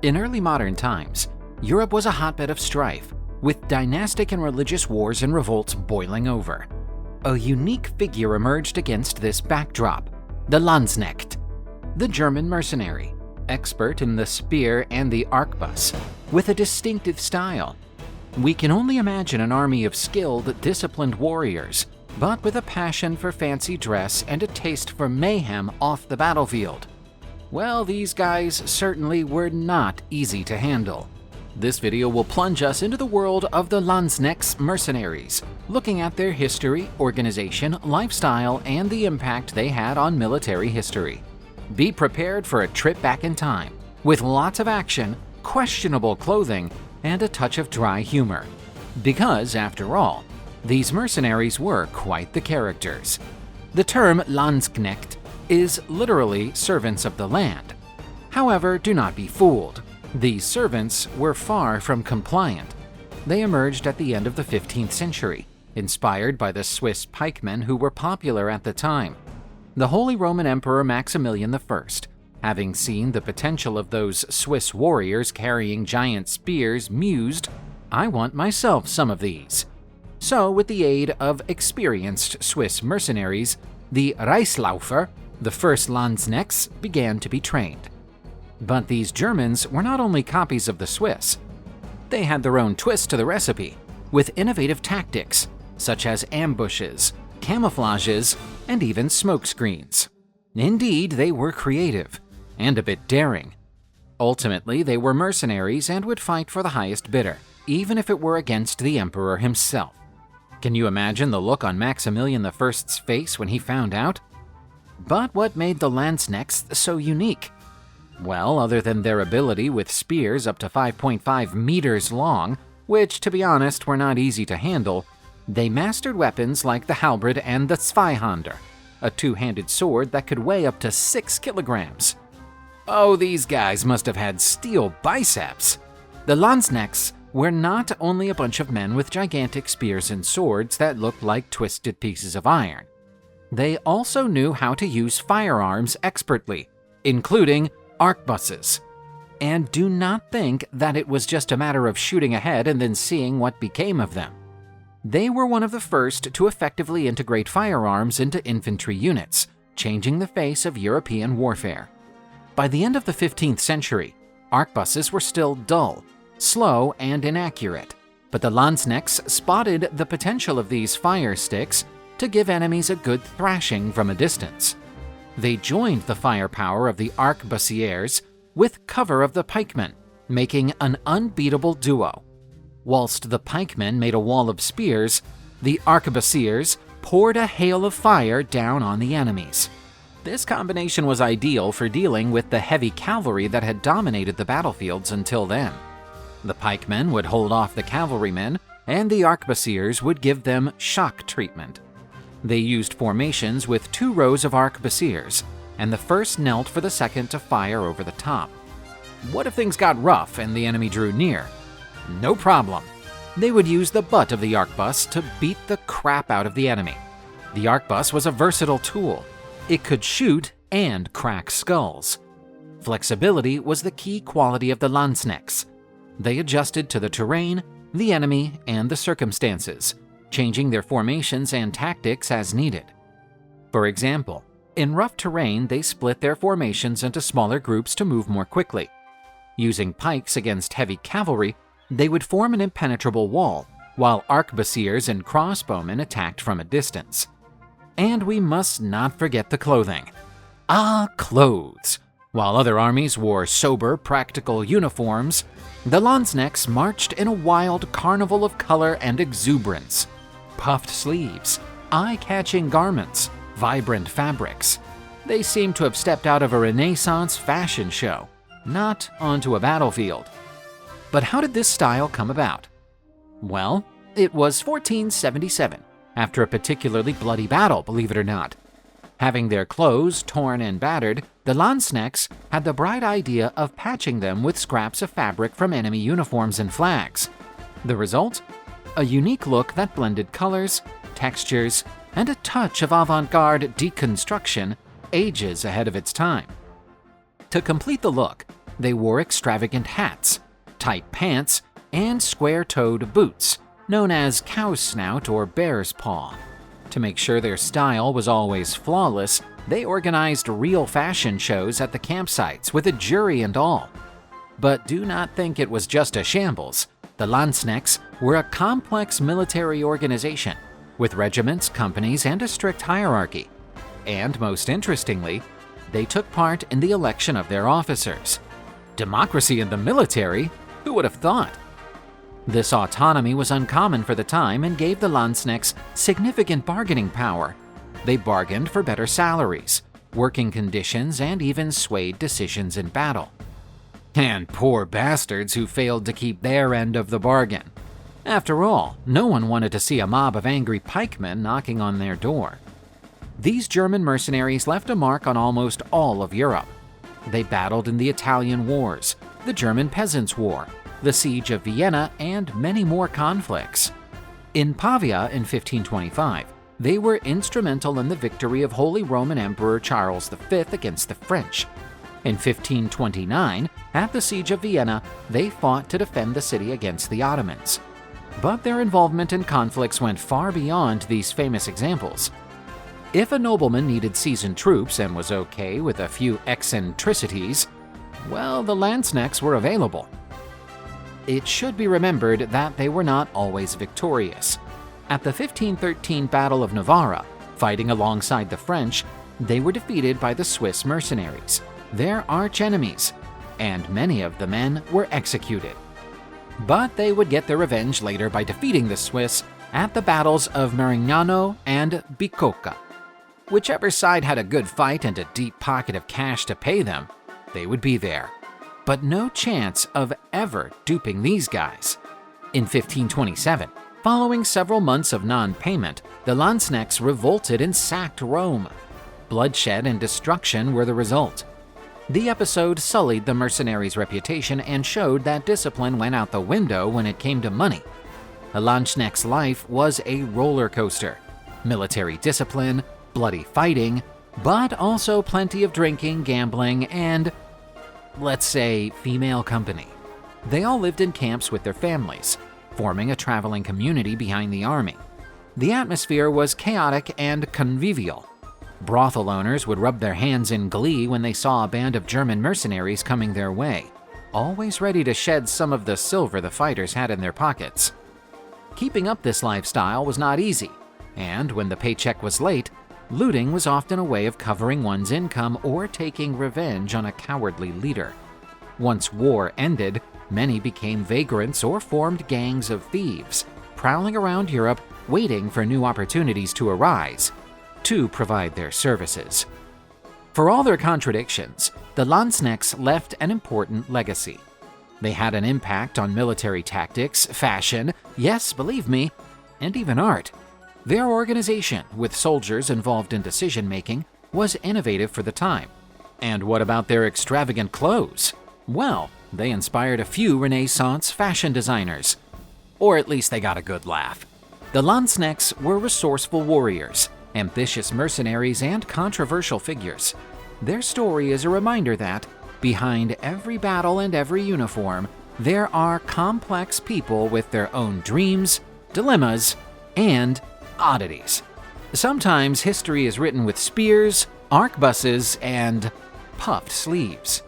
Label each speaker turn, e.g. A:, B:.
A: In early modern times, Europe was a hotbed of strife, with dynastic and religious wars and revolts boiling over. A unique figure emerged against this backdrop: the Landsknechte, the German mercenary, expert in the spear and the arquebus, with a distinctive style. We can only imagine an army of skilled, disciplined warriors, but with a passion for fancy dress and a taste for mayhem off the battlefield. Well, these guys certainly were not easy to handle. This video will plunge us into the world of the Landsknechte's mercenaries, looking at their history, organization, lifestyle, and the impact they had on military history. Be prepared for a trip back in time, with lots of action, questionable clothing, and a touch of dry humor. Because, after all, these mercenaries were quite the characters. The term Landsknecht is literally servants of the land. However, do not be fooled. These servants were far from compliant. They emerged at the end of the 15th century, inspired by the Swiss pikemen who were popular at the time. The Holy Roman Emperor Maximilian I, having seen the potential of those Swiss warriors carrying giant spears, mused, "I want myself some of these." So, with the aid of experienced Swiss mercenaries, the Reichsläufer, the first Landsknechts, began to be trained. But these Germans were not only copies of the Swiss. They had their own twist to the recipe, with innovative tactics, such as ambushes, camouflages, and even smokescreens. Indeed, they were creative, and a bit daring. Ultimately, they were mercenaries and would fight for the highest bidder, even if it were against the emperor himself. Can you imagine the look on Maximilian I's face when he found out? But what made the Landsknechts so unique? Well, other than their ability with spears up to 5.5 meters long, which, to be honest, were not easy to handle, they mastered weapons like the halberd and the Zweihänders, a two-handed sword that could weigh up to 6 kilograms. Oh, these guys must have had steel biceps! The Landsknechts were not only a bunch of men with gigantic spears and swords that looked like twisted pieces of iron. They also knew how to use firearms expertly, including arquebuses. And do not think that it was just a matter of shooting ahead and then seeing what became of them. They were one of the first to effectively integrate firearms into infantry units, changing the face of European warfare. By the end of the 15th century, arquebuses were still dull, slow, and inaccurate, but the Landsknechts spotted the potential of these fire sticks to give enemies a good thrashing from a distance. They joined the firepower of the arquebusiers with cover of the pikemen, making an unbeatable duo. Whilst the pikemen made a wall of spears, the arquebusiers poured a hail of fire down on the enemies. This combination was ideal for dealing with the heavy cavalry that had dominated the battlefields until then. The pikemen would hold off the cavalrymen, and the arquebusiers would give them shock treatment. They used formations with 2 rows of arquebusiers, and the first knelt for the second to fire over the top. What if things got rough and the enemy drew near? No problem. They would use the butt of the arquebus to beat the crap out of the enemy. The arquebus was a versatile tool. It could shoot and crack skulls. Flexibility was the key quality of the Landsknechts. They adjusted to the terrain, the enemy, and the circumstances, changing their formations and tactics as needed. For example, in rough terrain, they split their formations into smaller groups to move more quickly. Using pikes against heavy cavalry, they would form an impenetrable wall, while arquebusiers and crossbowmen attacked from a distance. And we must not forget the clothing. Clothes! While other armies wore sober, practical uniforms, the Landsknechts marched in a wild carnival of color and exuberance. Puffed sleeves, eye-catching garments, vibrant fabrics. They seem to have stepped out of a Renaissance fashion show, not onto a battlefield. But how did this style come about? Well, it was 1477, after a particularly bloody battle, believe it or not. Having their clothes torn and battered, the Landsknechts had the bright idea of patching them with scraps of fabric from enemy uniforms and flags. The result? A unique look that blended colors, textures, and a touch of avant-garde deconstruction ages ahead of its time. To complete the look, They wore extravagant hats, tight pants, and square-toed boots, known as cow's snout or bear's paw. To make sure their style was always flawless, they organized real fashion shows at the campsites with a jury and all. But do not think it was just a shambles. The Landsknechts were a complex military organization with regiments, companies, and a strict hierarchy. And most interestingly, they took part in the election of their officers. Democracy in the military? Who would have thought? This autonomy was uncommon for the time and gave the Landsknechts significant bargaining power. They bargained for better salaries, working conditions, and even swayed decisions in battle. And poor bastards who failed to keep their end of the bargain. After all, no one wanted to see a mob of angry pikemen knocking on their door. These German mercenaries left a mark on almost all of Europe. They battled in the Italian Wars, the German Peasants' War, the Siege of Vienna, and many more conflicts. In Pavia in 1525, they were instrumental in the victory of Holy Roman Emperor Charles V against the French. In 1529, at the Siege of Vienna, they fought to defend the city against the Ottomans. But their involvement in conflicts went far beyond these famous examples. If a nobleman needed seasoned troops and was okay with a few eccentricities, well, the Landsknechts were available. It should be remembered that they were not always victorious. At the 1513 Battle of Novara, fighting alongside the French, they were defeated by the Swiss mercenaries, their arch-enemies, and many of the men were executed. But they would get their revenge later by defeating the Swiss at the battles of Marignano and Bicocca. Whichever side had a good fight and a deep pocket of cash to pay them, they would be there. But no chance of ever duping these guys. In 1527, following several months of non-payment, the Landsknechts revolted and sacked Rome. Bloodshed and destruction were the result. The episode sullied the mercenaries' reputation and showed that discipline went out the window when it came to money. The Landsknechts' life was a roller coaster. Military discipline, bloody fighting, but also plenty of drinking, gambling, and, let's say, female company. They all lived in camps with their families, forming a traveling community behind the army. The atmosphere was chaotic and convivial. Brothel owners would rub their hands in glee when they saw a band of German mercenaries coming their way, always ready to shed some of the silver the fighters had in their pockets. Keeping up this lifestyle was not easy, and when the paycheck was late, looting was often a way of covering one's income or taking revenge on a cowardly leader. Once war ended, many became vagrants or formed gangs of thieves, prowling around Europe waiting for new opportunities to arise to provide their services. For all their contradictions, the Landsknechts left an important legacy. They had an impact on military tactics, fashion, yes, believe me, and even art. Their organization, with soldiers involved in decision-making, was innovative for the time. And what about their extravagant clothes? Well, they inspired a few Renaissance fashion designers. Or at least they got a good laugh. The Landsknechts were resourceful warriors, ambitious mercenaries, and controversial figures. Their story is a reminder that, behind every battle and every uniform, there are complex people with their own dreams, dilemmas, and oddities. Sometimes history is written with spears, arquebuses, and puffed sleeves.